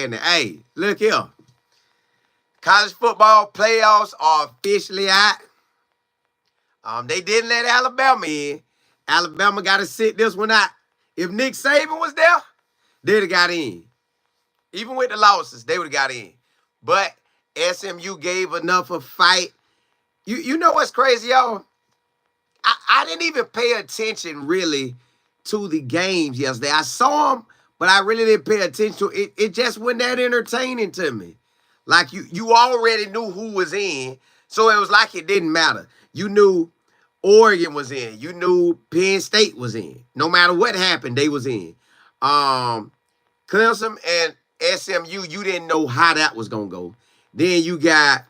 saying that, hey, look here. College football playoffs are officially out. They didn't let Alabama in. Alabama got to sit this one out. If Nick Saban was there, they'd have got in. Even with the losses, they would have got in. But SMU gave enough of a fight. You know what's crazy, y'all? I didn't even pay attention really to the games yesterday. I saw them, but I really didn't pay attention to it. It just wasn't that entertaining to me. Like you already knew who was in, so it was like it didn't matter. You knew Oregon was in. You knew Penn State was in. No matter what happened, they was in. Clemson and SMU, you didn't know how that was going to go. Then you got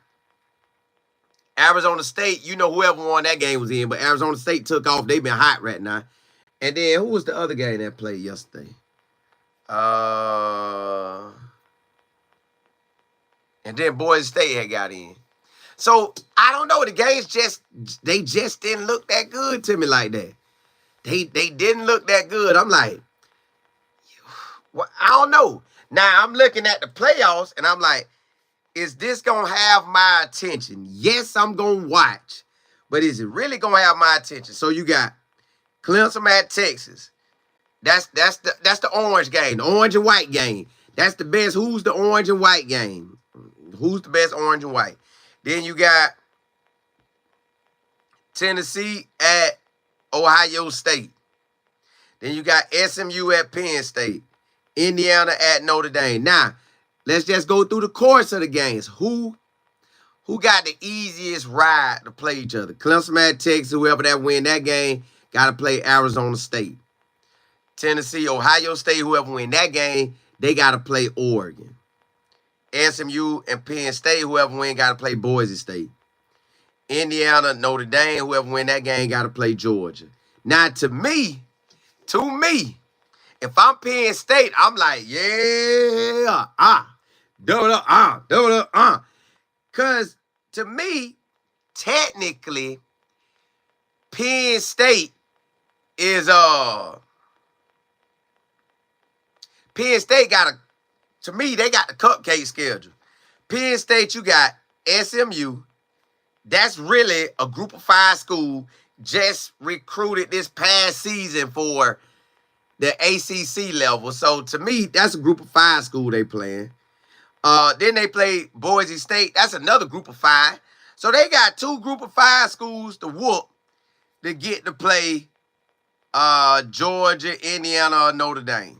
Arizona State. You know whoever won that game was in, but Arizona State took off. They've been hot right now. And then who was the other game that played yesterday? And then Boise State had got in. So, I don't know. The games just didn't look that good to me like that. They didn't look that good. I'm like, well, I don't know. Now, I'm looking at the playoffs, and I'm like, is this going to have my attention? Yes, I'm going to watch. But is it really going to have my attention? So, you got Clemson at Texas. That's the orange game, the orange and white game. That's the best. Who's the orange and white game? Who's the best orange and white? Then you got Tennessee at Ohio State. Then you got SMU at Penn State. Indiana at Notre Dame. Now, let's just go through the course of the games. Who got the easiest ride to play each other? Clemson at Texas, whoever that win that game, got to play Arizona State. Tennessee, Ohio State, whoever win that game, they got to play Oregon. SMU and Penn State, whoever win, got to play Boise State. Indiana, Notre Dame, whoever win that game, got to play Georgia. Now, to me, if I'm Penn State, I'm like, yeah, double up. Because to me, technically, Penn State is, Penn State to me, they got the cupcake schedule. Penn State, you got SMU. That's really a group of 5 school just recruited this past season for the ACC level. So, to me, that's a group of 5 school they playing. Then they play Boise State. That's another group of 5. So, they got 2 group of 5 schools to whoop to get to play Georgia, Indiana, or Notre Dame.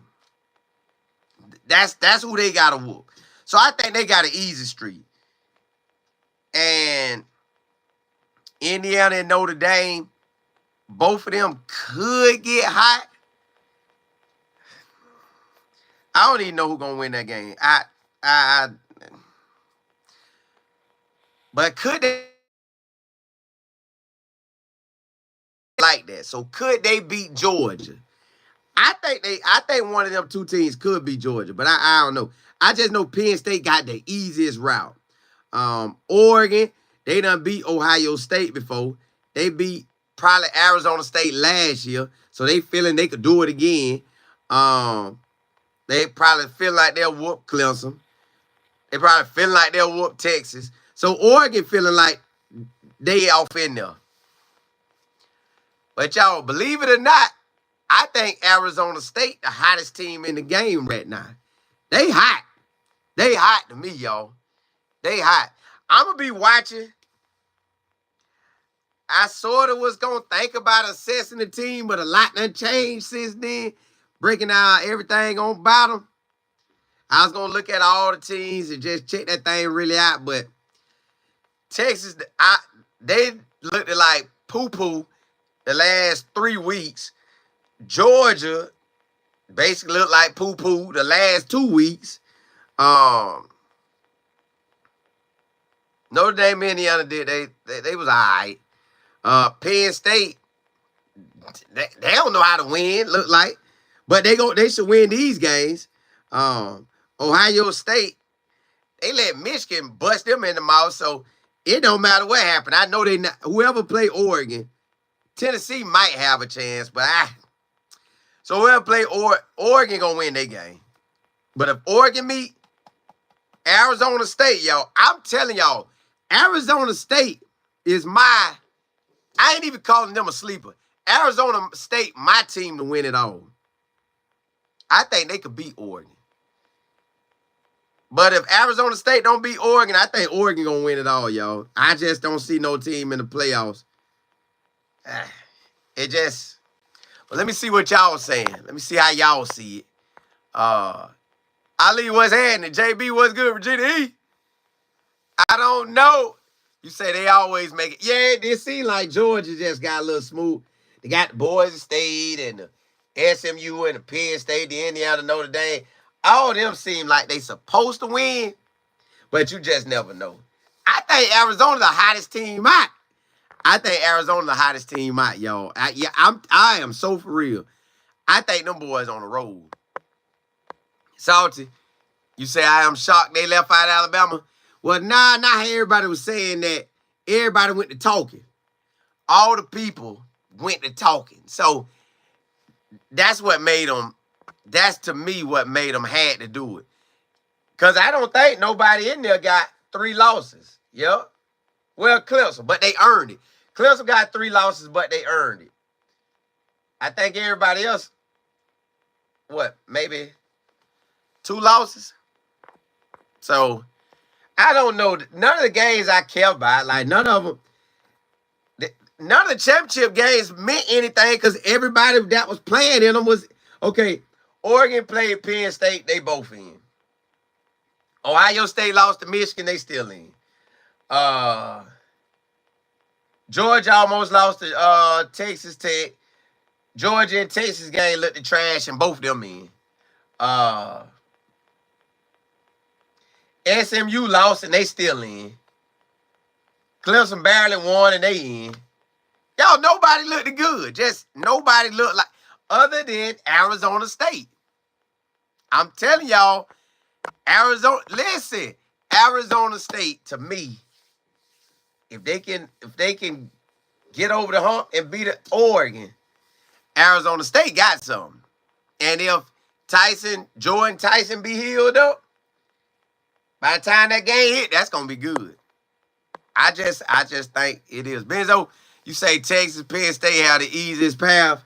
That's who they got to whoop. So I think they got an easy street. And Indiana and Notre Dame, both of them could get hot. I don't even know who's going to win that game. But could they like that? So could they beat Georgia? I think one of them 2 teams could be Georgia, but I don't know. I just know Penn State got the easiest route. Oregon, they done beat Ohio State before. They beat probably Arizona State last year, so they feeling they could do it again. They probably feel like they'll whoop Clemson. They probably feel like they'll whoop Texas. So Oregon feeling like they off in there. But y'all, believe it or not, I think Arizona State the hottest team in the game right now. They hot. They hot to me, y'all. They hot. I'm going to be watching. I sort of was going to think about assessing the team, but a lot done changed since then. Breaking down everything on bottom. I was going to look at all the teams and just check that thing really out, but Texas, they looked like poo-poo the last 3 weeks. Georgia basically looked like poo-poo the last 2 weeks. Notre Dame, Indiana did. They was all right. Penn State, they don't know how to win, look like. But they should win these games. Ohio State, they let Michigan bust them in the mouth, so it don't matter what happened. I know whoever play Oregon, Tennessee might have a chance, but so whoever play Oregon gonna win their game. But if Oregon meet Arizona State, y'all. I'm telling y'all, Arizona State is I ain't even calling them a sleeper. Arizona State, my team to win it all. I think they could beat Oregon. But if Arizona State don't beat Oregon, I think Oregon gonna win it all, y'all. I just don't see no team in the playoffs. It just. Well, let me see what y'all saying. Let me see how y'all see it. Ali, what's happening? JB, what's good? Virginia E? I don't know. You say they always make it. Yeah, it seems like Georgia just got a little smooth. They got the Boise State and the SMU and the Penn State, the Indiana, Notre Dame. All of them seem like they supposed to win, but you just never know. I think Arizona's the hottest team out. I think Arizona's the hottest team out, y'all. I am so for real. I think them boys on the road. Salty, you say I am shocked they left out of Alabama. Well, not how everybody was saying that. Everybody went to talking. All the people went to talking. So that's what made them. That's to me what made them had to do it. Because I don't think nobody in there got 3 losses. Yep. Well, Clemson, but they earned it. Clemson got 3 losses, but they earned it. I think everybody else, maybe 2 losses? So, I don't know. None of the games I care about, like none of them, none of the championship games meant anything because everybody that was playing in them was, okay, Oregon played Penn State, they both in. Ohio State lost to Michigan, they still in. Georgia almost lost to Texas Tech. Georgia and Texas game looked at trash and both of them in. SMU lost and they still in. Clemson barely won and they in. Y'all, nobody looked good. Just nobody looked like, other than Arizona State. I'm telling y'all, Arizona State, to me, if they can get over the hump and beat Oregon, Arizona State got something. And if Jordan Tyson be healed up, by the time that game hit, that's gonna be good. I just think it is. Benzo, you say Texas, Penn State have the easiest path.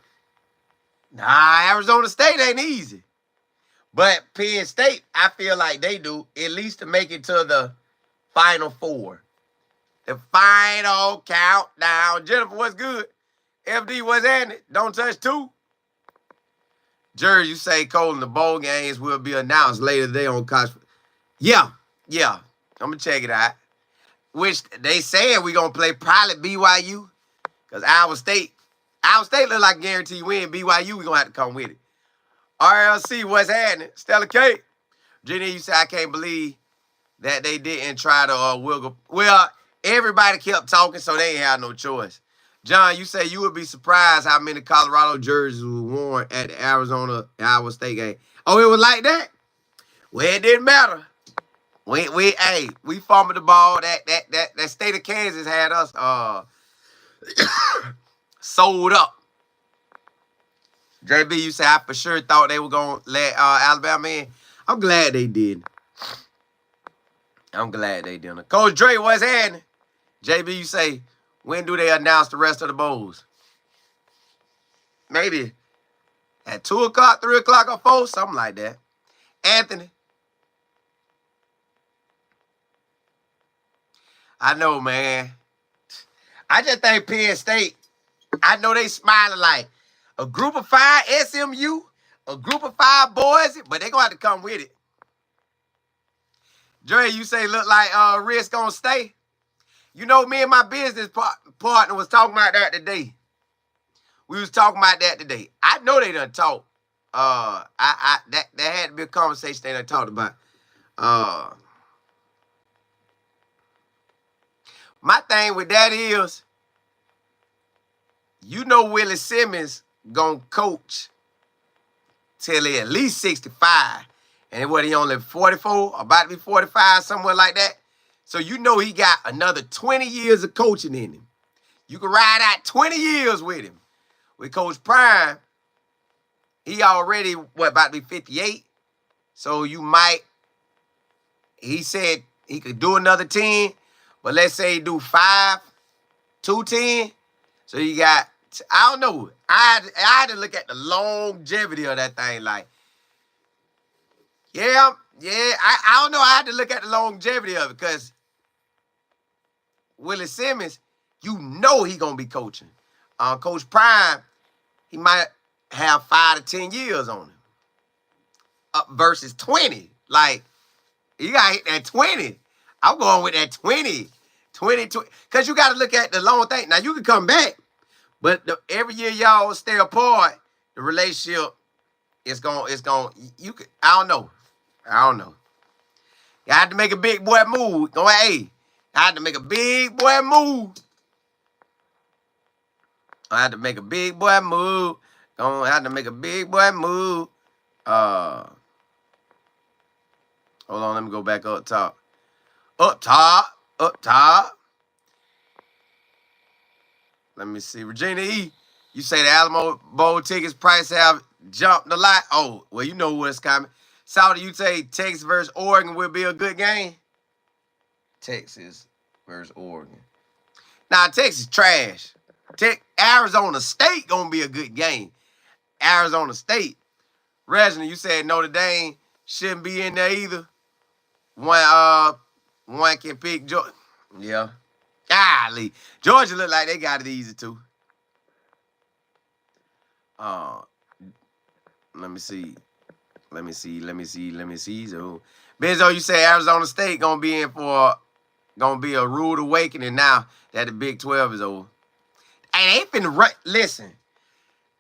Nah, Arizona State ain't easy. But Penn State, I feel like they do, at least to make it to the Final Four. The final countdown. Jennifer, what's good? FD, what's happening? Don't touch 2. Jerry, you say, Colin, the bowl games will be announced later today on Cox. Yeah. I'm going to check it out. Which they said we're going to play probably BYU. Because Iowa State look like a guaranteed win. BYU, we're going to have to come with it. RLC, what's happening? Stella K. Jenny, you say, I can't believe that they didn't try to wiggle. Well, everybody kept talking, so they ain't had no choice. John, you say you would be surprised how many Colorado jerseys were worn at the Iowa State game. Oh, it was like that? Well, it didn't matter. We fumbled the ball. That state of Kansas had us sold up. JB, you say I for sure thought they were gonna let Alabama in. I'm glad they did. Coach Dre, what's happening? JB, you say, when do they announce the rest of the bowls? Maybe at 2 o'clock, 3 o'clock, or 4, something like that. Anthony. I know, man. I just think Penn State, I know they smiling like a group of 5 SMU, a group of 5 boys, but they going to have to come with it. Dre, you say look like Risk gonna stay. You know, me and my business partner was talking about that today. I know they done talk. That had to be a conversation they done talked about. My thing with that is, you know Willie Simmons gonna coach till he at least 65. And what, he only 44, about to be 45, somewhere like that. So you know he got another 20 years of coaching in him. You can ride out 20 years with him. With Coach Prime, he already, about to be 58? So he he said he could do another 10, but let's say he do 5, 2 10. So you got, I don't know. I had to look at the longevity of that thing. Like, yeah, I don't know. I had to look at the longevity of it because Willie Simmons, you know he gonna be coaching. Coach Prime, he might have 5 to 10 years on him. Versus 20. Like, you gotta hit that 20. I'm going with that 20. 20. Because you gotta look at the long thing. Now you can come back, but every year y'all stay apart, the relationship is going, you could, I don't know. You had to make a big boy move. Go ahead, hey. I had to make a big boy move. I had to make a big boy move. Hold on, let me go back up top. Up top. Let me see. Regina E., you say the Alamo Bowl tickets price have jumped a lot. Oh, well, you know what's coming. Saudi, you say Texas versus Oregon will be a good game? Texas versus Oregon. Now, Texas trash. Arizona State gonna be a good game. Arizona State. Reginald, you said Notre Dame shouldn't be in there either. One can pick Georgia. Yeah. Golly. Georgia look like they got it easy too. Let me see. So, Benzo, you say Arizona State gonna be a rude awakening now that the Big 12 is over. And they finna listen.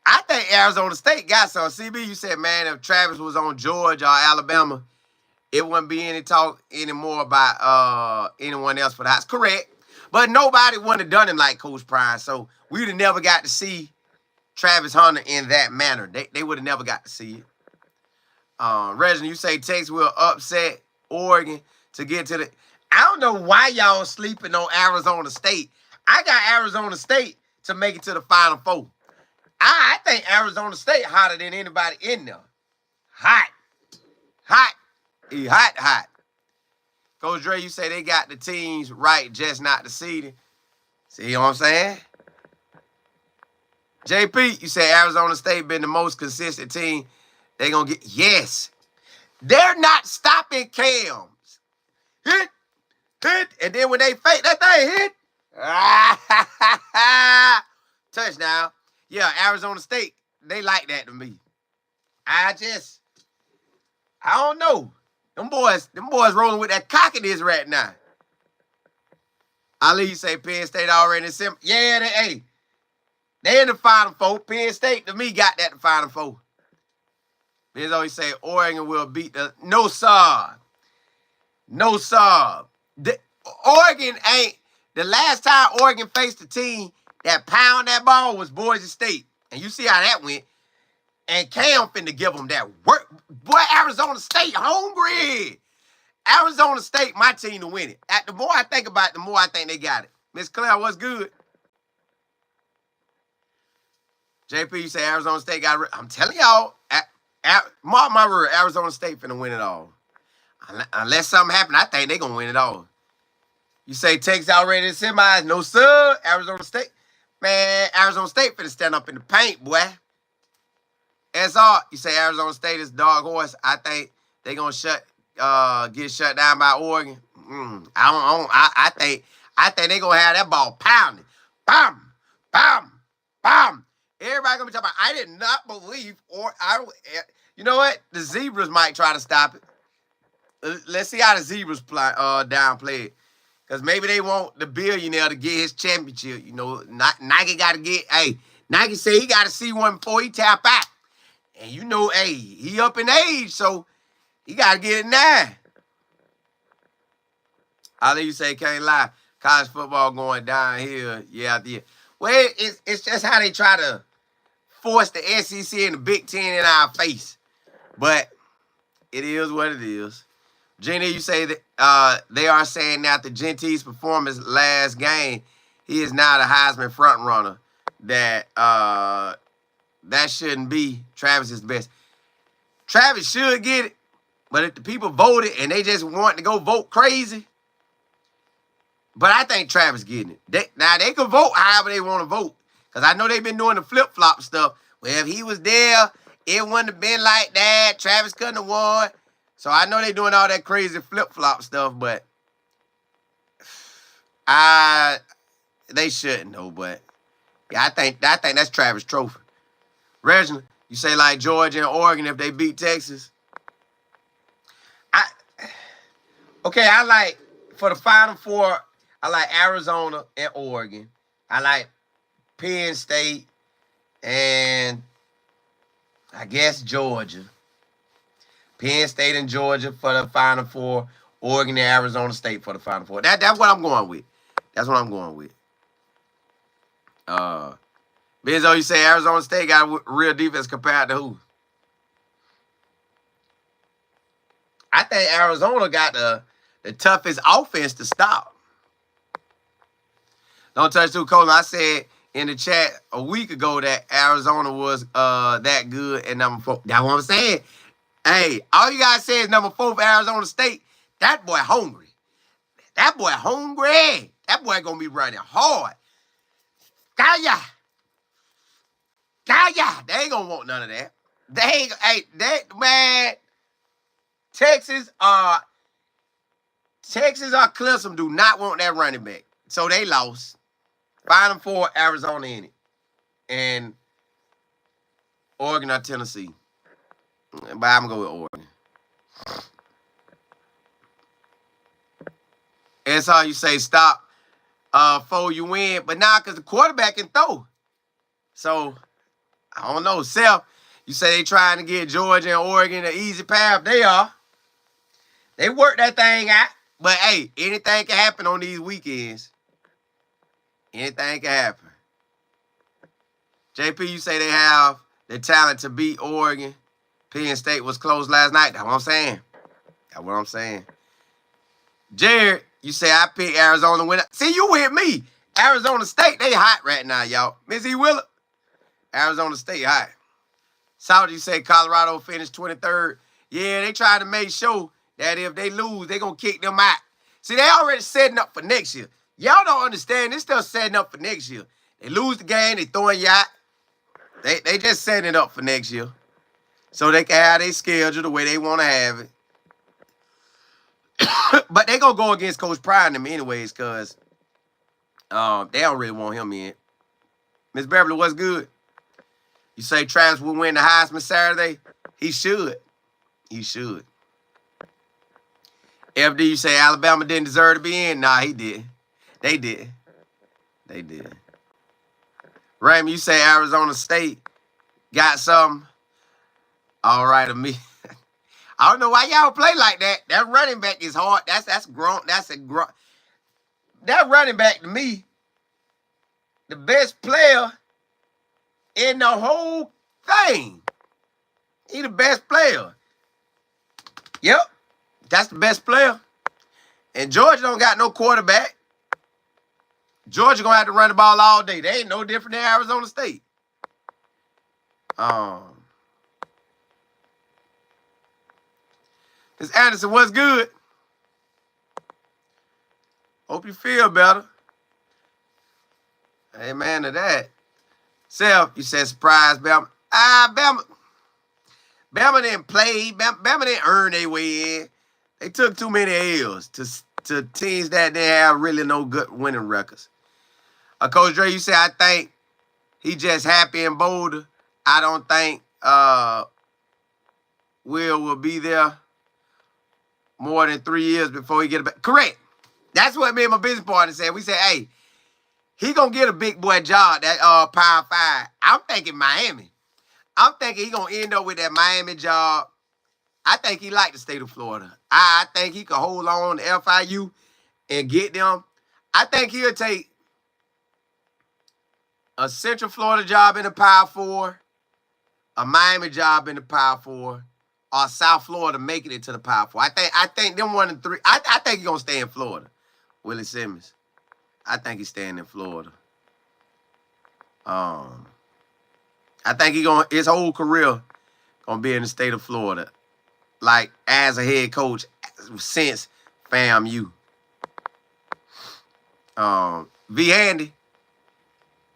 I think Arizona State got some. CB, you said, man, if Travis was on Georgia or Alabama, it wouldn't be any talk anymore about anyone else for the house. Correct. But nobody would have done him like Coach Prime. So we would have never got to see Travis Hunter in that manner. They would have never got to see it. Reginald, you say Texas will upset Oregon to get to the... I don't know why y'all sleeping on Arizona State. I got Arizona State to make it to the Final Four. I think Arizona State hotter than anybody in there. Hot. Coach Dre, you say they got the teams right, just not the seeding. See what I'm saying? JP, you say Arizona State been the most consistent team. They gonna get, yes. They're not stopping Cams. Hit. And then when they fake that thing, hit. Touchdown. Yeah, Arizona State, they like that to me. I don't know. Them boys rolling with that cockiness right now. Ali, you say Penn State already in the yeah, they in the Final Four. Penn State, to me, got that the Final Four. There's always say Oregon will beat the... No, sir. Oregon ain't... The last time Oregon faced a team that pound that ball was Boise State. And you see how that went. And Cam finna give them that work. Boy, Arizona State hungry. Arizona State, my team to win it. The more I think about it, the more I think they got it. Miss Claire, what's good? JP, you say Arizona State got it. I'm telling y'all, mark my word, Arizona State finna win it all. Unless something happen, I think they gonna win it all. You say Texas already in the semis. No, sir. Arizona State. Man, Arizona State finna stand up in the paint, boy. SR, you say Arizona State is dog horse. I think they gonna get shut down by Oregon. I think they gonna have that ball pounding. Bam, bam, bam. Everybody gonna be talking about, I did not believe, you know what? The Zebras might try to stop it. Let's see how the Zebras downplay it. Because maybe they want the billionaire to get his championship. You know, Nike got to get, Nike said he got to see one before he tap out. And you know, he up in age, so he got to get it now. I'll let you say, can't lie, college football going downhill year after year. Well, it's just how they try to force the SEC and the Big Ten in our face. But it is what it is. Jenny, you say that they are saying that the Gentee's performance last game, he is now the Heisman frontrunner. That shouldn't be. Travis is the best. Travis should get it, But if the people voted and they just want to go vote crazy, but I think Travis getting it. They can vote however they want to vote. Because I know they've been doing the flip-flop stuff. Well, if he was there, it wouldn't have been like that. Travis couldn't have won. So I know they're doing all that crazy flip-flop stuff, but they shouldn't though. But yeah, I think that's Travis' trophy. Reginald, you say like Georgia and Oregon if they beat Texas. I like for the Final Four, I like Arizona and Oregon. I like Penn State and I guess Georgia. Penn State and Georgia for the Final Four. Oregon and Arizona State for the Final Four. That's what I'm going with. That's what I'm going with. Benzo, you say Arizona State got a real defense compared to who? I think Arizona got the toughest offense to stop. Don't touch too cold. I said in the chat a week ago that Arizona was that good at number 4. That's what I'm saying. Hey, all you guys say is number 4 for Arizona State. That boy hungry. That boy hungry. That boy gonna be running hard. Kaya. They ain't gonna want none of that. They ain't. Hey, man. Texas or Clemson do not want that running back, so they lost. Final Four, Arizona in it, and Oregon or Tennessee. But I'm gonna go with Oregon. That's how you say stop. Before you win, but now because the quarterback can throw. So I don't know. Self, you say they trying to get Georgia and Oregon an easy path. They are. They work that thing out. But hey, anything can happen on these weekends. Anything can happen. JP, you say they have the talent to beat Oregon. Penn State was close last night. That's what I'm saying. That's what I'm saying. Jared, you say I picked Arizona to win. See, you with me. Arizona State, they hot right now, y'all. Miss E. Willard, Arizona State hot. South, you say Colorado finished 23rd. Yeah, they trying to make sure that if they lose, they going to kick them out. See, they already setting up for next year. Y'all don't understand. They're still setting up for next year. They lose the game, they throwing you out. They just setting it up for next year. So they can have their schedule the way they want to have it. But they going to go against Coach Pride and them anyways because they don't really want him in. Miss Beverly, what's good? You say Travis will win the Heisman Saturday? He should. He should. FD, you say Alabama didn't deserve to be in? Nah, he did. They did. They did. Raymond, you say Arizona State got something? All right to me. I don't know why y'all play like that. That running back is hard. That's grown. That running back to me, the best player in the whole thing. He the best player. Yep. That's the best player. And Georgia don't got no quarterback. Georgia gonna have to run the ball all day. They ain't no different than Arizona State. Miss Anderson, what's good? Hope you feel better. Amen to that. Self, you said surprise, Bama. Bama didn't play. Bama didn't earn their way in. They took too many L's to teams that didn't have really no good winning records. Coach Dre, you say, I think he just happy in Boulder. I don't think Will be there more than 3 years before he get it back. Correct. That's what me and my business partner said. We said, hey, he going to get a big boy job, that Power 5. I'm thinking Miami. I'm thinking he going to end up with that Miami job. I think he like the state of Florida. I think he could hold on to FIU and get them. I think he'll take a Central Florida job in the Power 4, a Miami job in the Power 4, or South Florida making it to the Power 4. I think them 1 and 3. I think he's going to stay in Florida. Willie Simmons. I think he's staying in Florida. I think his whole career gonna be in the state of Florida. like as a head coach since FAMU. V Handy,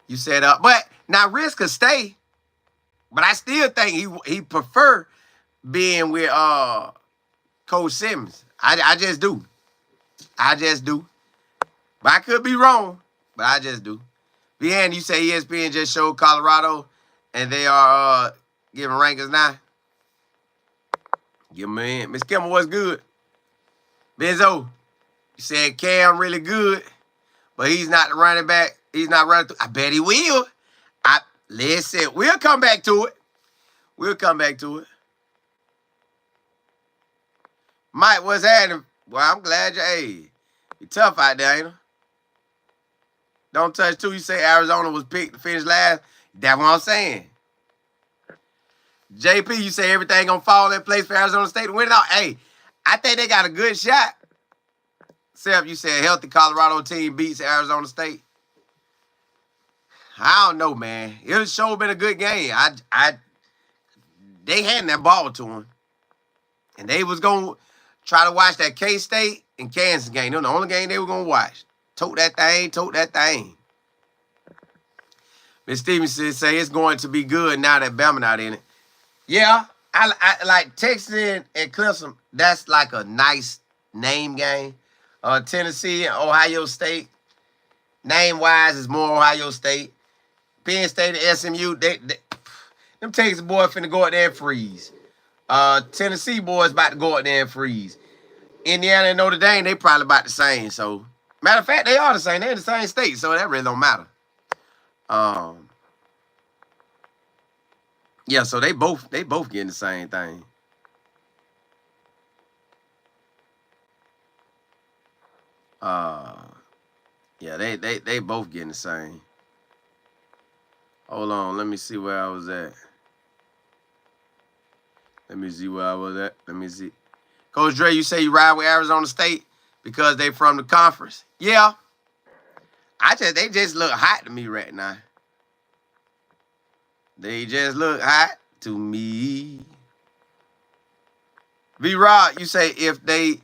you said but now Riz could stay, but I still think he prefer being with Coach Simmons. I just do. I just do. But I could be wrong, but I just do. V Handy, you say ESPN just showed Colorado and they are giving rankings now. Give them in. Miss Kimmel, what's good? Benzo, you said Cam really good, but he's not the running back. He's not running through. I bet he will. Listen, we'll come back to it. We'll come back to it. Mike, what's happening? Well, I'm glad you tough out there, ain't it? Don't touch two. You say Arizona was picked to finish last. That's what I'm saying. JP, you say everything gonna fall in place for Arizona State to win it all. Hey, I think they got a good shot. Except you said healthy Colorado team beats Arizona State. I don't know, man. It's sure been a good game. They handed that ball to him. And they was gonna try to watch that K-State and Kansas game. They're the only game they were gonna watch. Tote that thing. Miss Stevenson say it's going to be good now that Bama not in it. Yeah, I like Texas and Clemson. That's like a nice name game. Tennessee and Ohio State, name-wise, is more Ohio State. Penn State and SMU, them Texas boys finna go out there and freeze. Tennessee boys about to go out there and freeze. Indiana and Notre Dame, they probably about the same. So, matter of fact, they are the same. They're in the same state, so that really don't matter. Yeah, so they both getting the same thing. Yeah, they both getting the same. Hold on, let me see where I was at. Let me see. Coach Dre, you say you ride with Arizona State because they from the conference. Yeah. They just look hot to me right now. They just look hot to me. V-Rod, you say if they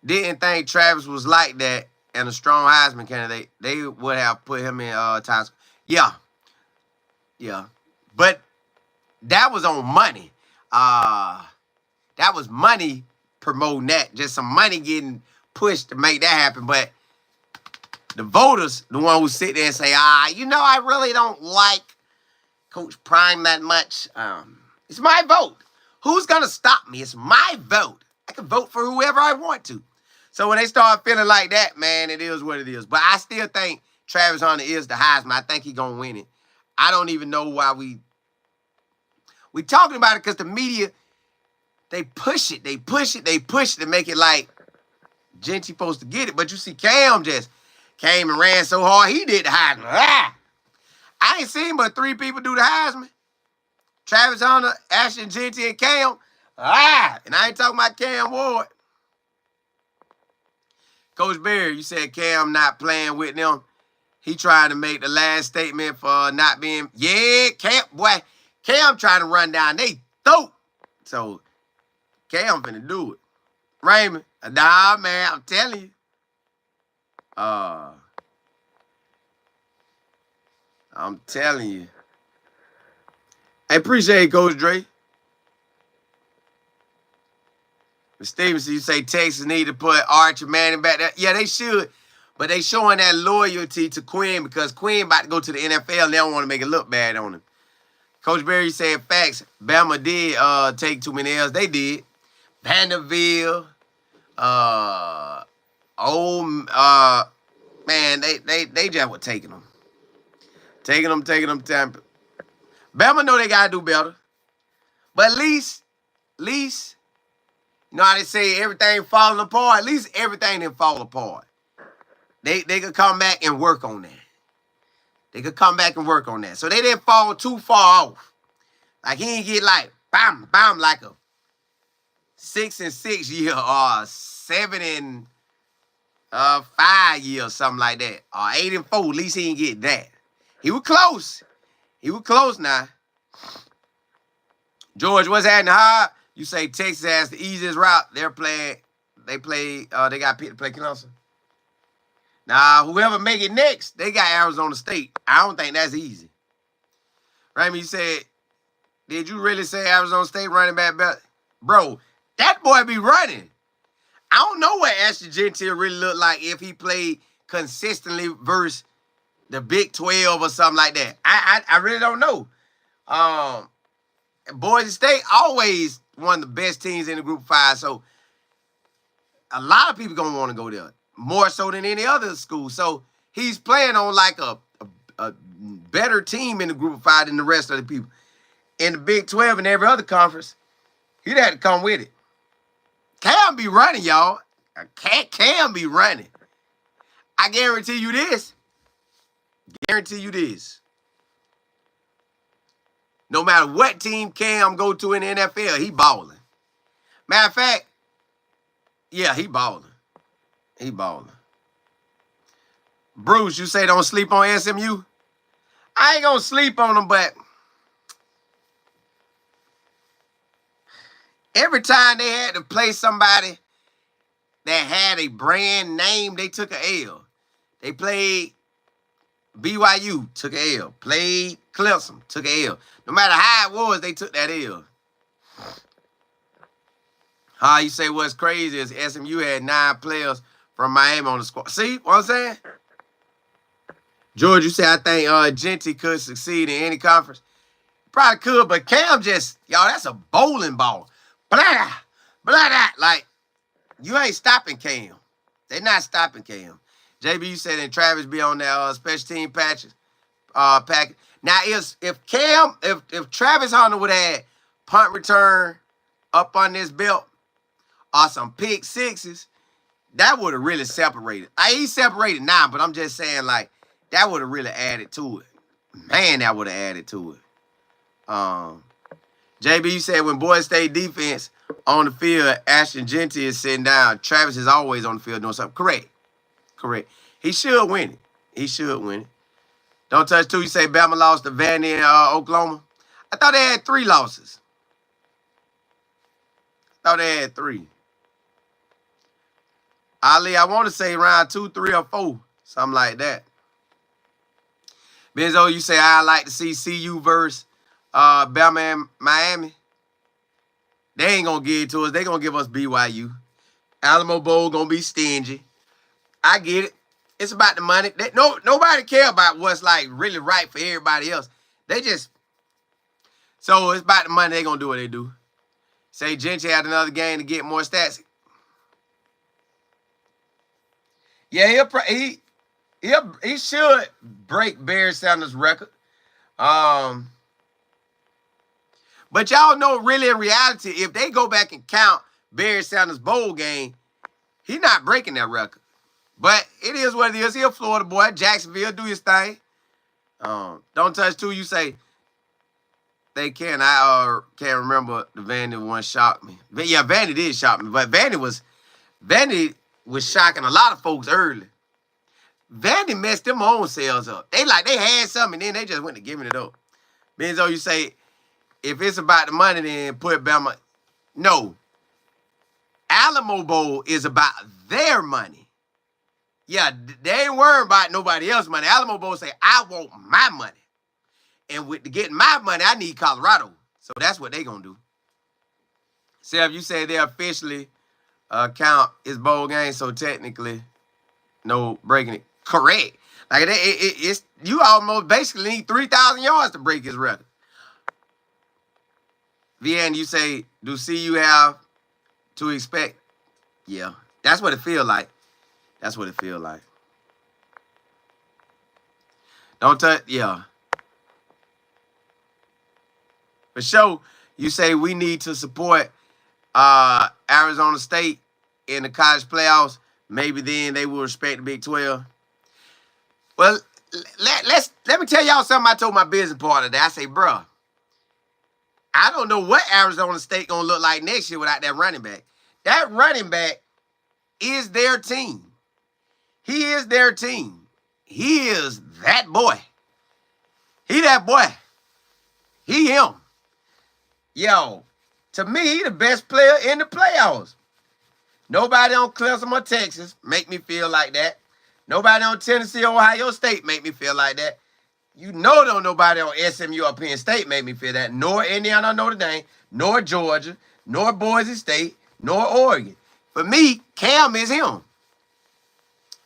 didn't think Travis was like that and a strong Heisman candidate, they would have put him in Times. Yeah. Yeah. But that was on money. That was money promoting that. Just some money getting pushed to make that happen. But the voters, the one who sit there and say, I really don't like Coach Prime that much. It's my vote. Who's going to stop me? It's my vote. I can vote for whoever I want to. So when they start feeling like that, man, it is what it is. But I still think Travis Hunter is the Heisman. I think he's going to win it. I don't even know why we talking about it, because the media, they push it to make it like Genty supposed to get it. But you see Cam just came and ran so hard, he did the Heisman. I ain't seen but 3 people do the Heisman. Travis Hunter, Ashton Genty, and Cam. And I ain't talking about Cam Ward. Coach Berry, you said Cam not playing with them. He trying to make the last statement for not being. Yeah, Cam trying to run down they throat. So Cam finna do it. Raymond, nah, man, I'm telling you. I'm telling you. I appreciate it, Coach Dre. But Stevenson, you say Texas need to put Archie Manning back there. Yeah, they should. But they showing that loyalty to Quinn because Quinn about to go to the NFL and they don't want to make it look bad on him. Coach Berry said facts. Bama did take too many L's. They did. Vanderbilt. Man, they just were taking them. Taking them. Bama know they got to do better. But at least, you know how they say everything falling apart? At least everything didn't fall apart. They could come back and work on that. So they didn't fall too far off. Like he didn't get like, bam, like a 6-6 year or 7-5 year or something like that. Or 8-4, at least he didn't get that. He was close. Now. George, what's happening? You say Texas has the easiest route. They got picked to play Clemson. Now, whoever make it next, they got Arizona State. I don't think that's easy. Raymond, you said, did you really say Arizona State running back better? Bro, that boy be running. I don't know what Ashton Gentile really looked like if he played consistently versus the Big 12 or something like that. I really don't know. Boise State always one of the best teams in the Group 5, so a lot of people going to want to go there, more so than any other school. So he's playing on like a better team in the Group 5 than the rest of the people. In the Big 12 and every other conference, he'd have to come with it. Cam be running, y'all. Cam be running. I guarantee you this. No matter what team Cam go to in the NFL, he balling. Matter of fact, yeah, he balling. Bruce, you say don't sleep on SMU? I ain't gonna sleep on them, but every time they had to play somebody that had a brand name, they took a L. They played BYU, took a L. Played Clemson, took a L. No matter how it was, they took that L. You say what's crazy is SMU had 9 players from Miami on the squad. See what I'm saying? George, you say I think Genty could succeed in any conference. Probably could, but Cam just, y'all, that's a bowling ball. Blah, blah, blah. Like, you ain't stopping Cam. They not stopping Cam. JB, you said that Travis be on that special team package. Now, if Travis Hunter would have had punt return up on this belt or some pick sixes, that would have really separated. He's separated now, but I'm just saying, like, that would have really added to it. Man, that would have added to it. JB, you said when Boise State defense on the field, Ashton Genty is sitting down. Travis is always on the field doing something. Correct. He should win it. Don't touch 2. You say Bama lost to Vandy in Oklahoma. I thought they had 3 losses. Ali, I want to say around 2, 3, or 4. Something like that. Benzo, you say I like to see CU versus Bama and Miami. They ain't going to give it to us. They going to give us BYU. Alamo Bowl going to be stingy. I get it. It's about the money. Nobody care about what's like really right for everybody else. So it's about the money. They going to do what they do. Say Gentry had another game to get more stats. Yeah, he should break Barry Sanders' record. But y'all know, really, in reality, if they go back and count Barry Sanders' bowl game, he's not breaking that record. But it is what it is. He a Florida boy. Jacksonville, do his thing. Don't touch 2. You say they can. I can't remember the Vandy one shocked me. But yeah, Vandy did shock me. But Vandy was shocking a lot of folks early. Vandy messed them own selves up. They had something, and then they just went to giving it up. Benzo, you say, if it's about the money, then put Bama. No. Alamo Bowl is about their money. Yeah, they ain't worried about nobody else's money. Alamo Bowl say, I want my money. And to get my money, I need Colorado. So that's what they going to do. Seth, you say they officially count his bowl game, so technically, no breaking it. Correct. Like, it's you almost basically need 3,000 yards to break his record. VN, you say, do CU have to expect? Yeah, that's what it feel like. Don't touch, yeah. For sure, you say we need to support Arizona State in the college playoffs. Maybe then they will respect the Big 12. Well, let me tell y'all something I told my business partner today. I say, bro, I don't know what Arizona State going to look like next year without that running back. That running back is their team. He is their team. He is that boy. He that boy. He him. Yo, To me, he the best player in the playoffs. Nobody on Clemson or Texas make me feel like that. Nobody on Tennessee or Ohio State make me feel like that. You know don't nobody on SMU or Penn State make me feel that. Nor Indiana or Notre Dame, nor Georgia, nor Boise State, nor Oregon. For me, Cam is him.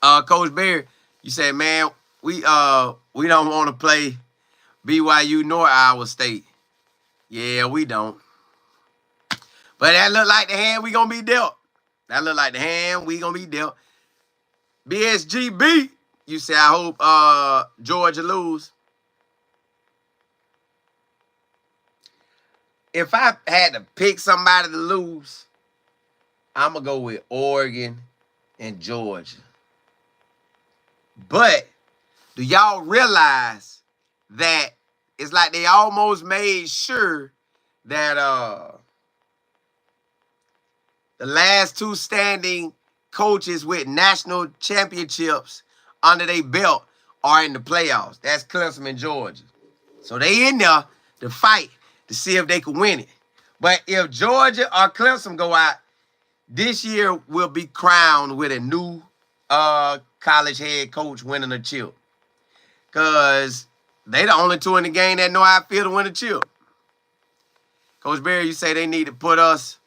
Coach Barry, you said, man, we don't want to play BYU nor Iowa State. Yeah, we don't. But that look like the hand we gonna be dealt. That look like the hand we gonna be dealt. BSGB, you say, I hope Georgia lose. If I had to pick somebody to lose, I'm going to go with Oregon and Georgia. But do y'all realize that it's like they almost made sure that the last two standing coaches with national championships under their belt are in the playoffs? That's Clemson and Georgia. So they in there to fight to see if they can win it. But if Georgia or Clemson go out, this year will be crowned with a new college head coach winning a chip. Because they the only two in the game that know how I feel to win a chip. Coach Barry, you say they need to put us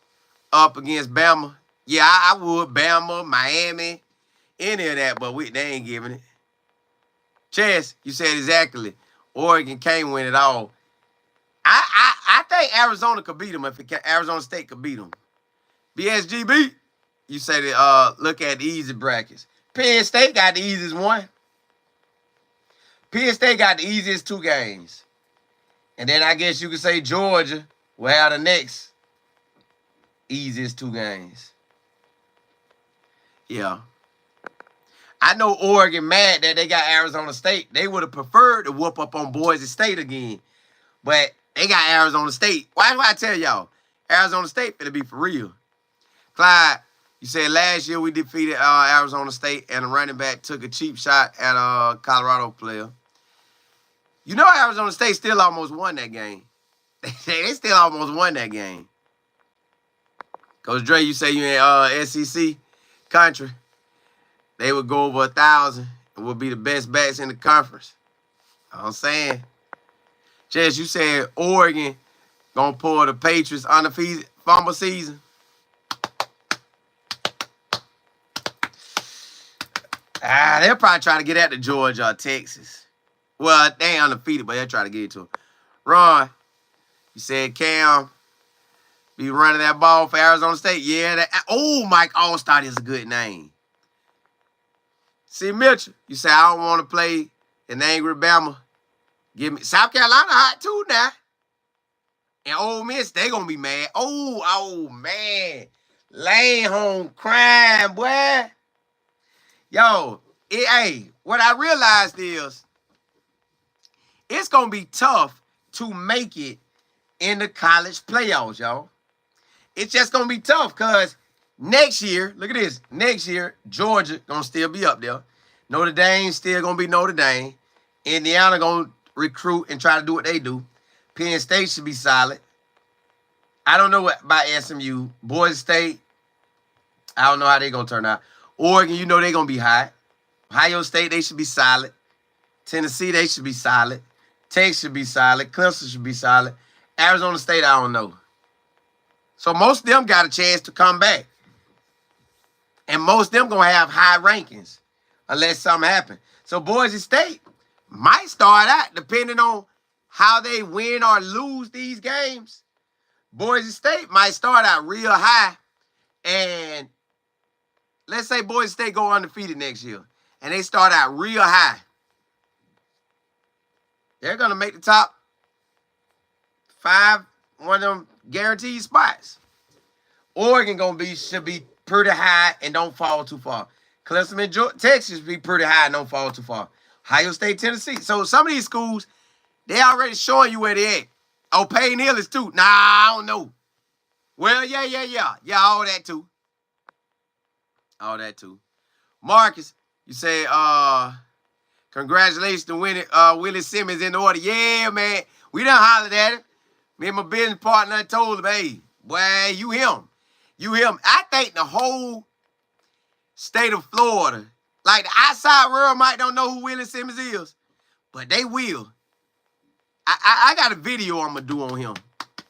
up against Bama. Yeah, I would. Bama, Miami, any of that, but they ain't giving it. Chess, you said exactly. Oregon can't win it all. I think Arizona could beat them if Arizona State could beat them. BSGB, you say that look at the easy brackets. Penn State got the easiest one. Penn State got the easiest two games. And then I guess you could say Georgia will have the next easiest two games. Yeah. I know Oregon mad that they got Arizona State. They would have preferred to whoop up on Boise State again. But they got Arizona State. Why do I tell y'all? Arizona State finna be for real. Clyde, you said last year we defeated Arizona State and a running back took a cheap shot at a Colorado player. You know Arizona State still almost won that game. They still almost won that game. Coach Dre, you say you in SEC country. They would go over 1,000 and would be the best backs in the conference. I'm saying. Jess, you said Oregon gonna pull the Patriots undefeated fumble season. They'll probably try to get at the Georgia or Texas. Well, they ain't undefeated, but they'll try to get it to them. Ron, you said Cam be running that ball for Arizona State. Yeah, Mike Allstott is a good name. See, Mitchell, you say, I don't want to play in Angry Bama. Give me South Carolina hot too now. And Ole Miss, they going to be mad. Oh, man. Lane home crying, boy. Yo, what I realized is it's going to be tough to make it in the college playoffs, y'all. It's just going to be tough because next year, look at this. Next year, Georgia going to still be up there. Notre Dame still going to be Notre Dame. Indiana going to recruit and try to do what they do. Penn State should be solid. I don't know about SMU. Boise State, I don't know how they're going to turn out. Oregon, you know they're going to be hot. Ohio State, they should be solid. Tennessee, they should be solid. Texas should be solid. Clemson should be solid. Arizona State, I don't know. So most of them got a chance to come back. And most of them going to have high rankings unless something happens. So Boise State might start out, depending on how they win or lose these games. Boise State might start out real high. And let's say Boise State go undefeated next year. And they start out real high. They're going to make the top 5, one of them guaranteed spots. Oregon should be pretty high and don't fall too far. Clemson and Texas be pretty high and don't fall too far. Ohio State, Tennessee. So some of these schools, they already showing you where they at. Oh, Payne Hill is too. Nah, I don't know. Well, yeah. Yeah, all that too. All that too. Marcus, you say, congratulations to winning Willie Simmons in the order. Yeah, man. We done hollered at him. Me and my business partner told him, hey, Boy, you him. You him. I think the whole state of Florida, like the outside world might don't know who Willie Simmons is, but they will. I got a video I'm going to do on him.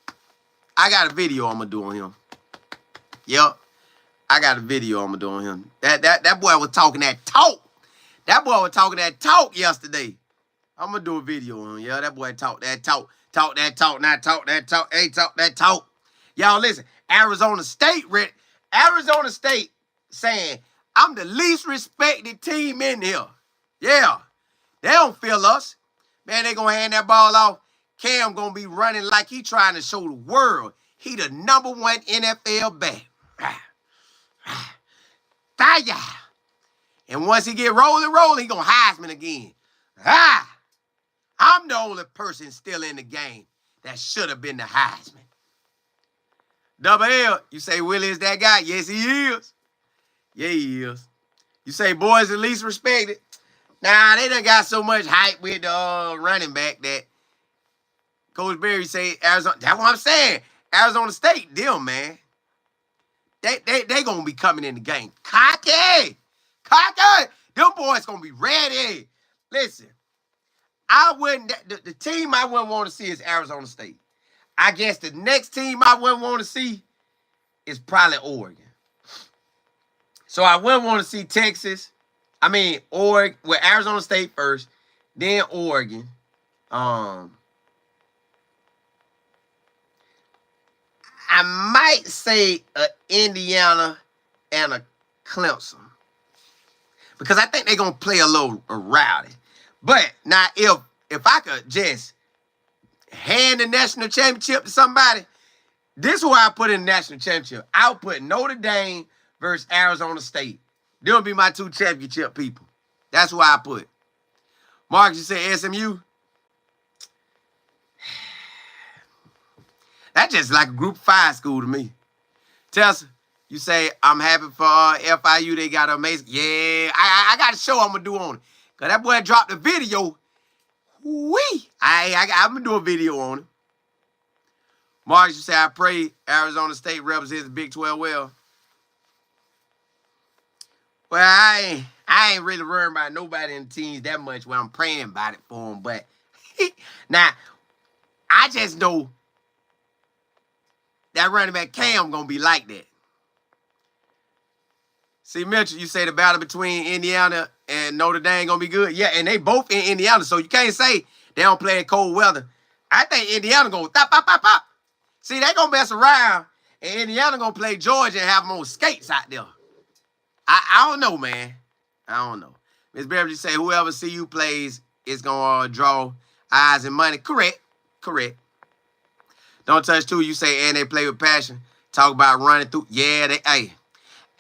Yep. I got a video I'm going to do on him. That boy was talking that talk. That boy was talking that talk yesterday. I'm going to do a video on him. Yeah, that boy talk that talk. Talk that talk. Now talk that talk. Hey, talk that talk. Y'all listen. Arizona State saying, I'm the least respected team in here. Yeah. They don't feel us. Man, they going to hand that ball off. Cam going to be running like he trying to show the world he the #1 NFL back. Fire. And once he get rolling, he going to Heisman again. I'm the only person still in the game that should have been the Heisman. Double L, you say Willie is that guy? Yes, he is. Yeah, he is. You say boys the least respected? Nah, they done got so much hype with the running back that Coach Berry say Arizona. That's what I'm saying. Arizona State, them, man. They gonna be coming in the game. Cocky. Them boys gonna be ready. Listen, the team I wouldn't want to see is Arizona State. I guess the next team I wouldn't want to see is probably Oregon. So I wouldn't want to see Texas. Oregon, with Arizona State first, then Oregon. I might say Indiana and a Clemson. Because I think they're going to play a little rowdy. But now, if I could just hand the national championship to somebody, this is who I put in the national championship. I'll put Notre Dame versus Arizona State. They'll be my 2 championship people. That's who I put. Mark, you say SMU? That's just like a group 5 school to me. Tessa, you say, I'm happy for FIU. They got amazing. Yeah, I got a show I'm going to do on it. Because that boy dropped a video. Wee. I'm going to do a video on it. Mark, you say, I pray Arizona State represents the Big 12 well. Well, I ain't really worrying about nobody in the teams that much when I'm praying about it for them. But now, I just know that running back Cam going to be like that. See, Mitchell, you say the battle between Indiana and Notre Dame going to be good? Yeah, and they both in Indiana, so you can't say they don't play in cold weather. I think Indiana going to pop. See, they going to mess around, and Indiana going to play Georgia and have them on skates out there. I don't know, man. I don't know. Ms. Beverly say whoever CU plays is going to draw eyes and money. Correct. Don't touch 2. You say, and they play with passion. Talk about running through. Yeah, hey.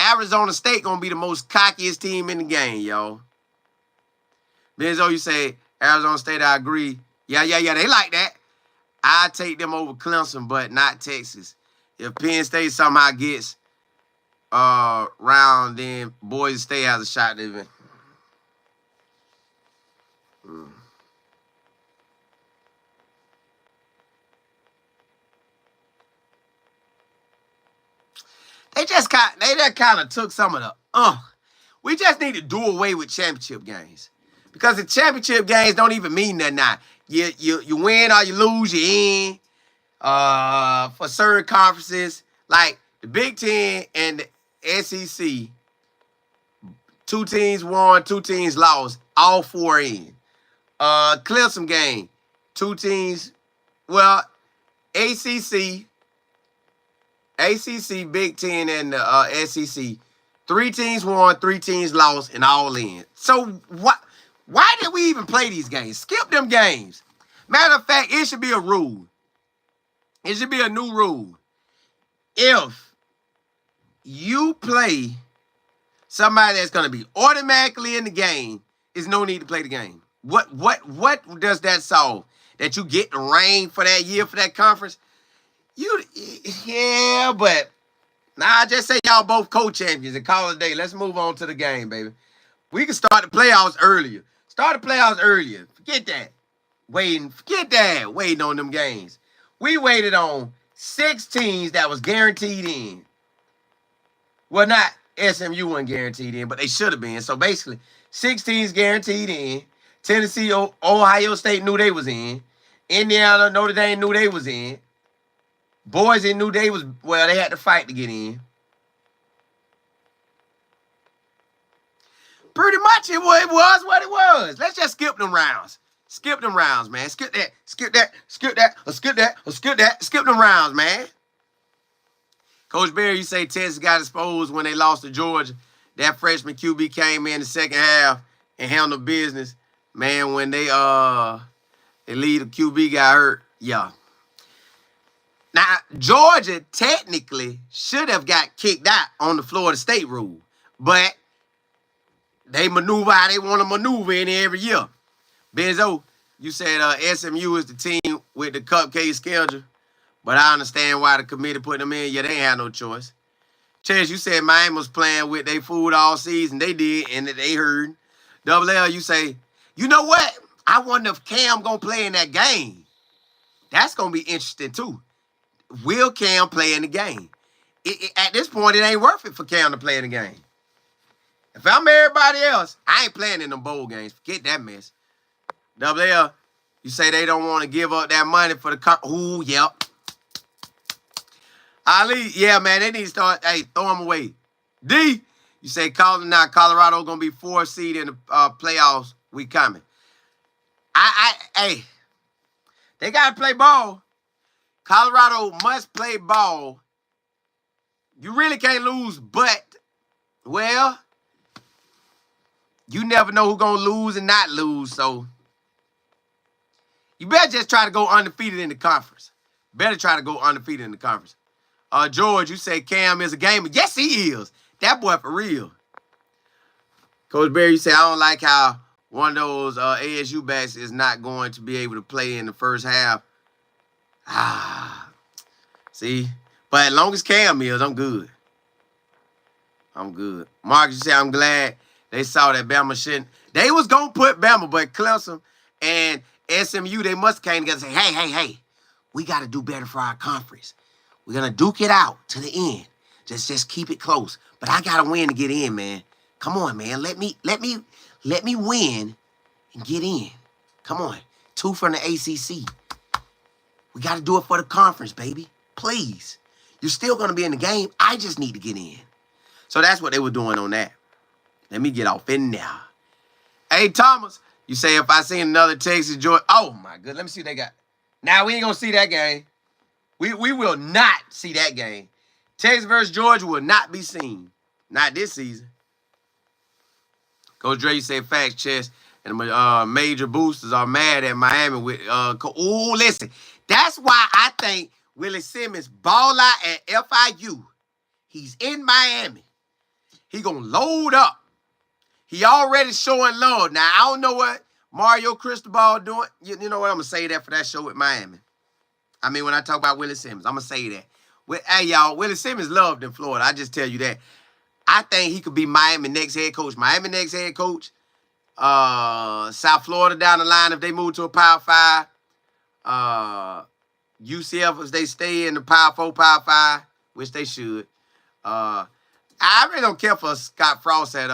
Arizona State going to be the most cockiest team in the game, y'all. Benzo, you say, Arizona State, I agree. Yeah, they like that. I take them over Clemson, but not Texas. If Penn State somehow gets round, then Boise State has a shot to even. They just kind of took some of the we just need to do away with championship games. Because the championship games don't even mean nothing now. You win or you lose, you in. For certain conferences, like the Big Ten and the SEC, 2 teams won, 2 teams lost, all 4 in. Clemson game, 2 teams, well, ACC, Big Ten, and the SEC, 3 teams won, 3 teams lost, and all in. So why did we even play these games? Skip them games. Matter of fact, it should be a rule. It should be a new rule. If you play somebody that's going to be automatically in the game, there's no need to play the game. What does that solve? That you get the rain for that year, for that conference? Yeah, but I just say y'all both co-champions and call it a day. Let's move on to the game, baby. We can start the playoffs earlier. Forget that. Waiting on them games. We waited on 6 teams that was guaranteed in. Well, not SMU wasn't guaranteed in, but they should have been. So basically, 6 teams guaranteed in. Tennessee, Ohio State knew they was in. Indiana, Notre Dame knew they was in. Boise knew they was, well, they had to fight to get in. Pretty much it was what it was. Let's just skip them rounds. Skip them rounds, man. Skip that, skip that, skip that, or skip that, or skip that. Skip them rounds, man. Coach Berry, you say Texas got exposed when they lost to Georgia. That freshman QB came in the second half and handled business. Man, when they lead the QB got hurt. Yeah. Now, Georgia technically should have got kicked out on the Florida State rule. But they maneuver how they want to maneuver in every year. Benzo, you said SMU is the team with the cupcake schedule. But I understand why the committee put them in. Yeah, they ain't had no choice. Chess, you said Miami was playing with their food all season. They did, and they heard. Double L, you say, you know what? I wonder if Cam going to play in that game. That's going to be interesting, too. Will Cam play in the game? At this point, it ain't worth it for Cam to play in the game. If I'm everybody else, I ain't playing in them bowl games. Forget that mess. Double L, you say they don't want to give up that money for the... Ooh, yep. Ali, yeah, man, they need to start, hey, throw them away. D, you say Colorado going to be 4th seed in the playoffs. We coming. Hey, they got to play ball. Colorado must play ball. You really can't lose, but, well, you never know who's going to lose and not lose, so you better just try to go undefeated in the conference. Better try to go undefeated in the conference. George, you say Cam is a gamer. Yes, he is. That boy for real. Coach Berry, you say, I don't like how one of those ASU backs is not going to be able to play in the first half. See? But as long as Cam is, I'm good. I'm good. Marcus, you say, I'm glad they saw that Bama shouldn't. They was going to put Bama, but Clemson and SMU, they must have came together and say, hey, we got to do better for our conference. We're going to duke it out to the end. Just keep it close. But I got to win to get in, man. Come on, man. Let me win and get in. Come on. 2 from the ACC. We got to do it for the conference, baby. Please. You're still going to be in the game. I just need to get in. So that's what they were doing on that. Let me get off in there. Hey, Thomas, you say if I see another Texas, Georgia. Oh, my God. Let me see what they got. Now, we ain't going to see that game. We will not see that game. Texas versus Georgia will not be seen. Not this season. Coach Dre, you said facts, Chess. And major boosters are mad at Miami with ooh, listen. That's why I think Willie Simmons ball out at FIU. He's in Miami. He gonna load up. He already showing love. Now, I don't know what Mario Cristobal doing. You know what? I'm gonna say that for that show with Miami. I mean, when I talk about Willie Simmons, I'm going to say that. Hey, y'all, Willie Simmons loved in Florida. I just tell you that. I think he could be Miami next head coach. Miami next head coach. South Florida down the line if they move to a Power 5. UCF if they stay in the Power 4, Power 5, which they should. I really don't care for Scott Frost at